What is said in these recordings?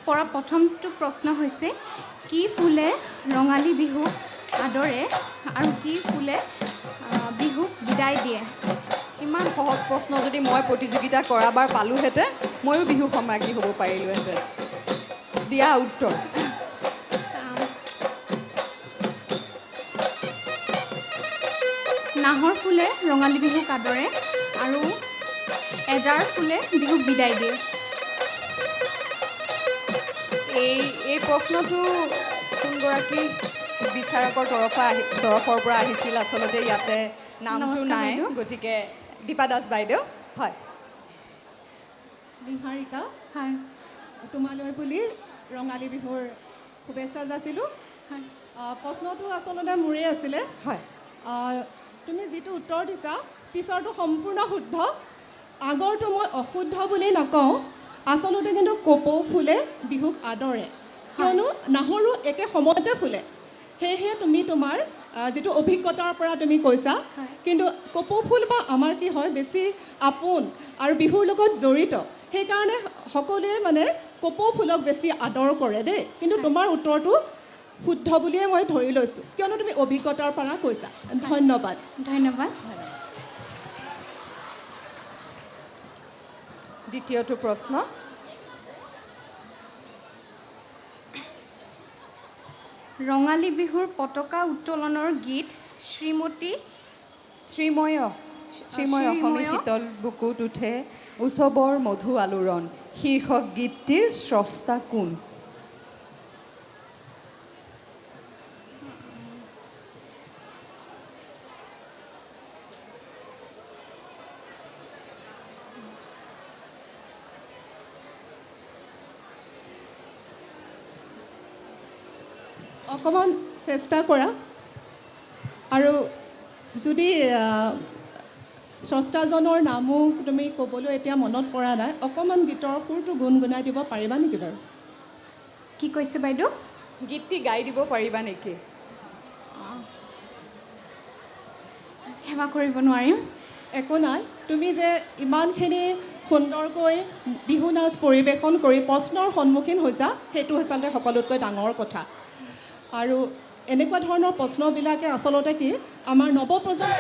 পৰা প্ৰথমটো প্ৰশ্ন হৈছে কি ফুলে ৰঙালী বিহুক আদৰে আৰু কি ফুলে বিহুক বিদায় দিয়ে? ইমান সহজ প্ৰশ্ন যদি মই প্ৰতিযোগিতা কৰাবাৰ পালোহেঁতেন ময়ো বিহু সম্ৰাজ্ঞী হ'ব পাৰিলোহেঁতেন। দিয়া উত্তৰ। নাহৰ ফুলে ৰঙালী বিহুক আদৰে আৰু এজাৰ ফুলে বিহুক বিদায় দিয়ে। এই প্ৰশ্নটো কোনগৰাকী বিচাৰকৰ তৰফৰ পৰা আহিছিল? আচলতে ইয়াতে নামটো নাই, গতিকে দীপা দাস বাইদেউ। হয়, নিহাৰিকা, হয়, তোমালৈ বুলি ৰঙালী বিহুৰ শুভেচ্ছা যাচিলোঁ। হয়, প্ৰশ্নটো আচলতে মোৰেই আছিলে। হয়, তুমি যিটো উত্তৰ দিছা পিছৰটো সম্পূৰ্ণ শুদ্ধ, আগৰটো মই অশুদ্ধ বুলি নকওঁ। আচলতে কিন্তু কপৌ ফুলে বিহুক আদৰে, কিয়নো নাহৰো একে সময়তে ফুলে। সেয়েহে তুমি তোমাৰ যিটো অভিজ্ঞতাৰ পৰা তুমি কৈছা, কিন্তু কপৌ ফুল বা আমাৰ কি হয় বেছি আপোন আৰু বিহুৰ লগত জড়িত, সেইকাৰণে সকলোৱে মানে কপৌ ফুলক বেছি আদৰ কৰে দেই। কিন্তু তোমাৰ উত্তৰটো শুদ্ধ বুলিয়ে মই ধৰি লৈছোঁ, কিয়নো তুমি অভিজ্ঞতাৰ পৰা কৈছা। ধন্যবাদ। ধন্যবাদ। দ্বিতীয়টো প্ৰশ্ন। ৰঙালী বিহুৰ পতাকা উত্তোলনৰ গীত শ্ৰীময় অসমী শীতল বুকুত উঠে উৎসৱৰ মধু আলোড়ন শীৰ্ষক গীতটিৰ স্ৰষ্টা কোন? অকণমান চেষ্টা কৰা, আৰু যদি স্ৰষ্টাজনৰ নামো তুমি ক'বলৈ এতিয়া মনত পৰা নাই, অকণমান গীতৰ সুৰটো গুণগুণাই দিব পাৰিবা নেকি বাৰু? কি কৈছে বাইদেউ? গীতটি গাই দিব পাৰিবা নেকি? ক্ষমা কৰিব নোৱাৰিম। একো নাই, তুমি যে ইমানখিনি সুন্দৰকৈ বিহু নাচ পৰিৱেশন কৰি প্ৰশ্নৰ সন্মুখীন হৈছা, সেইটো আচলতে সকলোতকৈ ডাঙৰ কথা। আৰু এনেকুৱা ধৰণৰ প্ৰশ্নবিলাকে আচলতে কি আমাৰ নৱপ্ৰজন্ম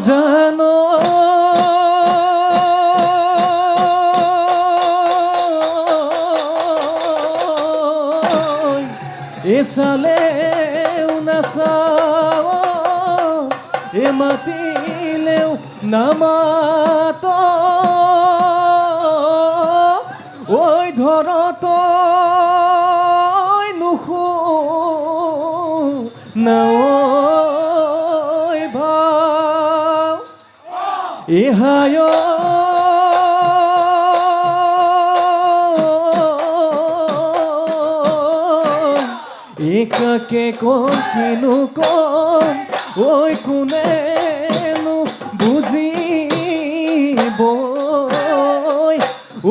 জানো এসালেও নাচাও এ মাতিলেও নামাত ওই ধরত নুখু নাও ইহায় একাকে কিনু কম ওই কোনেনো বুঝিব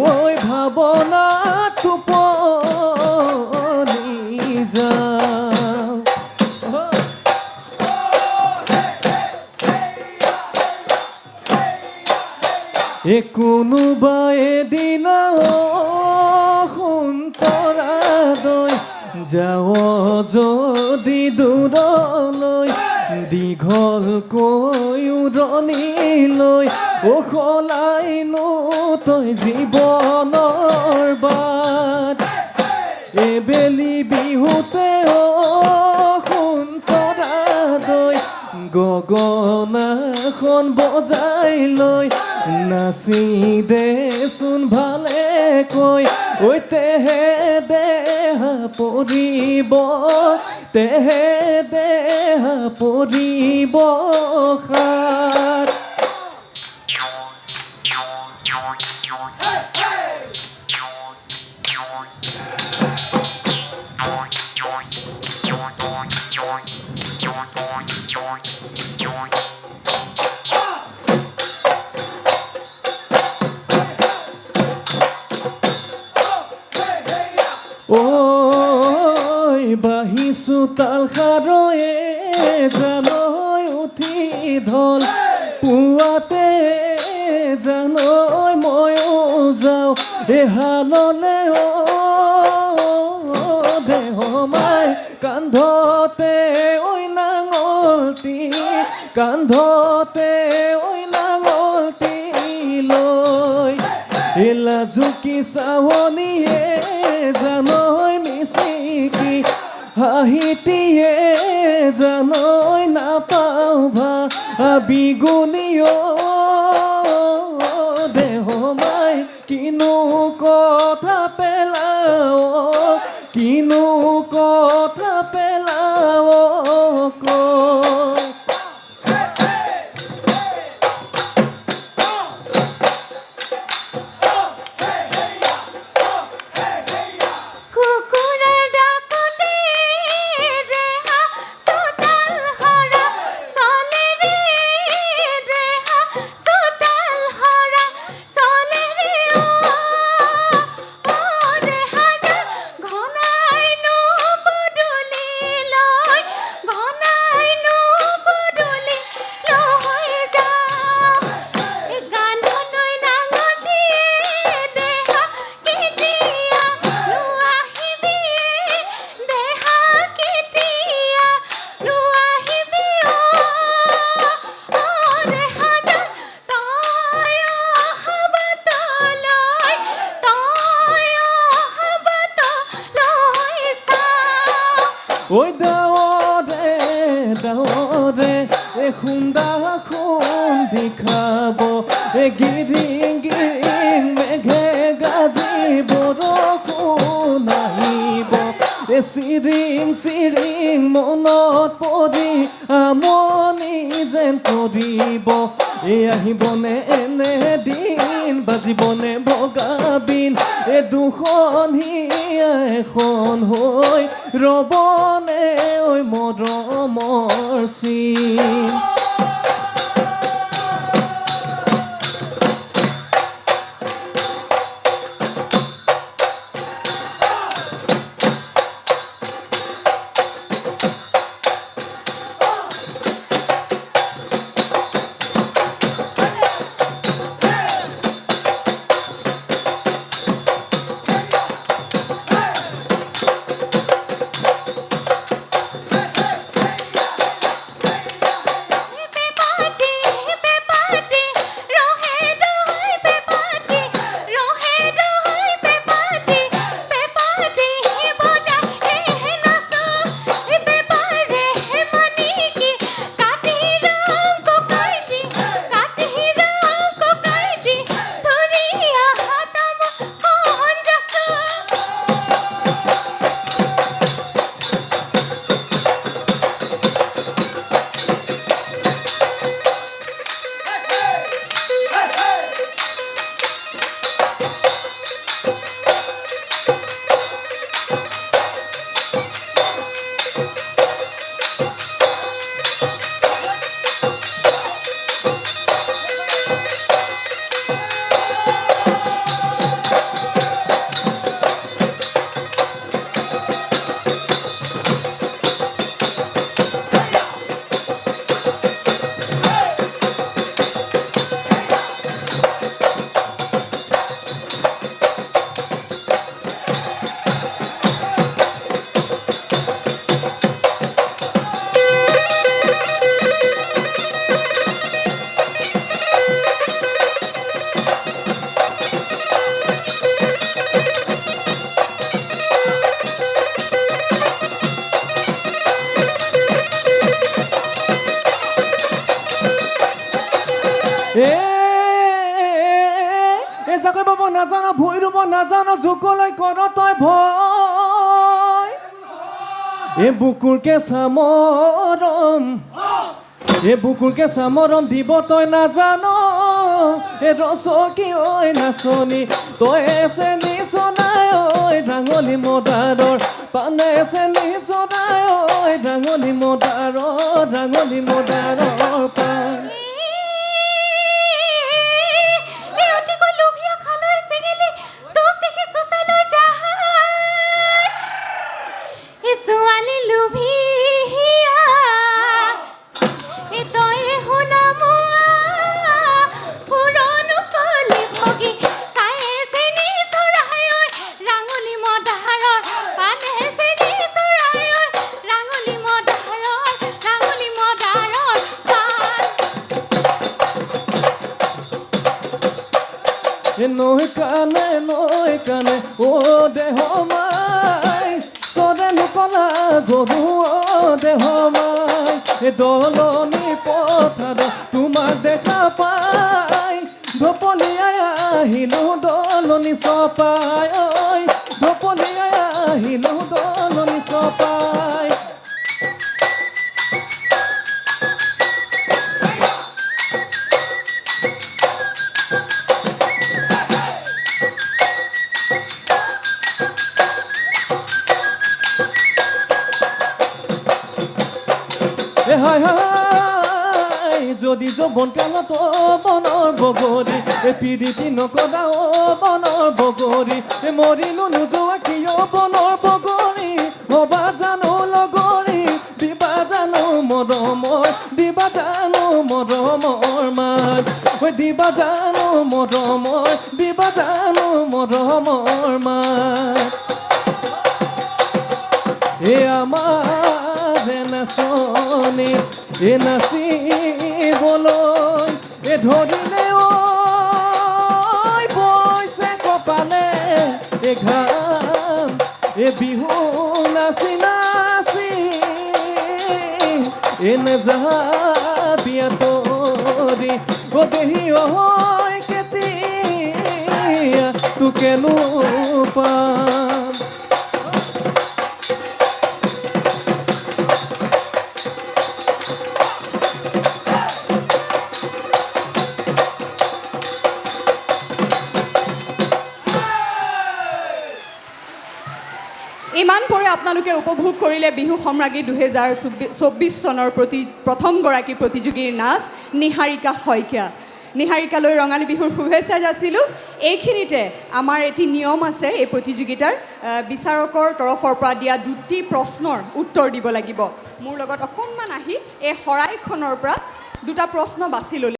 ওই ভাবনা টোপনি যা কোনোবা এদিনা সোন্তৰালৈ যাওঁ যদি দূৰলৈ দীঘলকৈ উৰণিলৈ সলাইনো তই জীৱনৰ বাট এবেলি বিহুতে সোন্তৰালৈ গগনাখন বজাই লৈ নাচি দেচোন ভালে কৈ ঐ তেহে দেহা পৰিব তেহে দেহা পৰিব সাত বাঁহিছোঁ তালসাৰয়ে জানৈ উঠি ঢল পুৱাতে জানৈ ময়ো যাওঁ এহাললে দেহ মাই কান্ধতে ঐ নাঙলটি কান্ধতে ঐ নাঙলটি লৈ লাজুকী চাৱনীয়ে জানৈ মিচিকি হাঁহিটিয়ে জানৈ নাপাওঁ ভাবিগুনিও দেহ মাই কিনো কথা পেলাও কিনো কথা পেলাও কৈ ঐ দাৱৰে দাৱৰে খুন্দা খুন্দি খাব গিৰিং গিৰিং মেঘে গাজি বৰষুণ আহিব চিৰিং চিৰিং মনত পৰি আমনি যেন কৰিব আহিবনে এনে দিন বাজিবনে বগাবিন দুখন হিয়া এখন হৈ ৰবনে ঐ মৰমৰ চিন এ জাকৈ বাব নাজানো ভুই ৰুব নাজানো জোকলৈ কৰ তই ভয় এ বুকুৰ কেঁচা মৰম এ বুকুৰ কেঁচা মৰম দিব তই নাজানো এ ৰচকী ঐ নাচনী তই এছে নিচনাই ঐ ৰাঙলী মদাৰৰ পানে এছে নিচনাই ঐ ৰাঙলী মদাৰৰ পান ছোৱালী লোভিয়া এ তই শুনা মোৱা পুৰণো কলি ভগি চায়ে চেনি চৰাই ঐ ৰাঙলী মদাৰৰ পানে চেনি চৰাই ঐ ৰাঙলী মদাৰৰ পান এ নৈ কানে ও দেহ মাই সদে নুকলা গৰু দেহ মাই এ দলনি পথাৰ তোমাক দেখা পাই ঢপলিয়াই আহিলো দলনি চপাই ঐ ঢপলিয়াই আহিলো দলনি চপাই হাই হাই যদি যৌৱন কালত বনৰ বগৰী এ পিৰিতি নকৰা বনৰ বগৰী এ মৰিলো নোযোৱা কিয় বনৰ বগৰী হবা জানো লগৰী দিবা জানো মৰমৰ মান ঐ দিবা জানো মৰমৰ মান এ আমাৰ নাচনী এ নাচিবলৈ এ ধৰিলে ঐ বৈছে কপালে এ ঘাম এ বিহু নাচি নাচি এ নেযাবি আঁতৰি অ দেহি ঐ কেতিয়া তোকেনো পাম ইমান পৰে আপোনালোকে উপভোগ কৰিলে বিহু সম্ৰাজ্ঞী 2024 চনৰ প্ৰথমগৰাকী প্ৰতিযোগীৰ নাচ নিহাৰিকা শইকীয়া নিহাৰিকালৈ ৰঙালী বিহুৰ শুভেচ্ছা যাচিলোঁ এইখিনিতে আমাৰ এটি নিয়ম আছে এই প্ৰতিযোগিতাৰ বিচাৰকৰ তৰফৰ পৰা দিয়া দুটি প্ৰশ্নৰ উত্তৰ দিব লাগিব মোৰ লগত অকণমান আহি এই শৰাইখনৰ পৰা দুটা প্ৰশ্ন বাছি ল'লে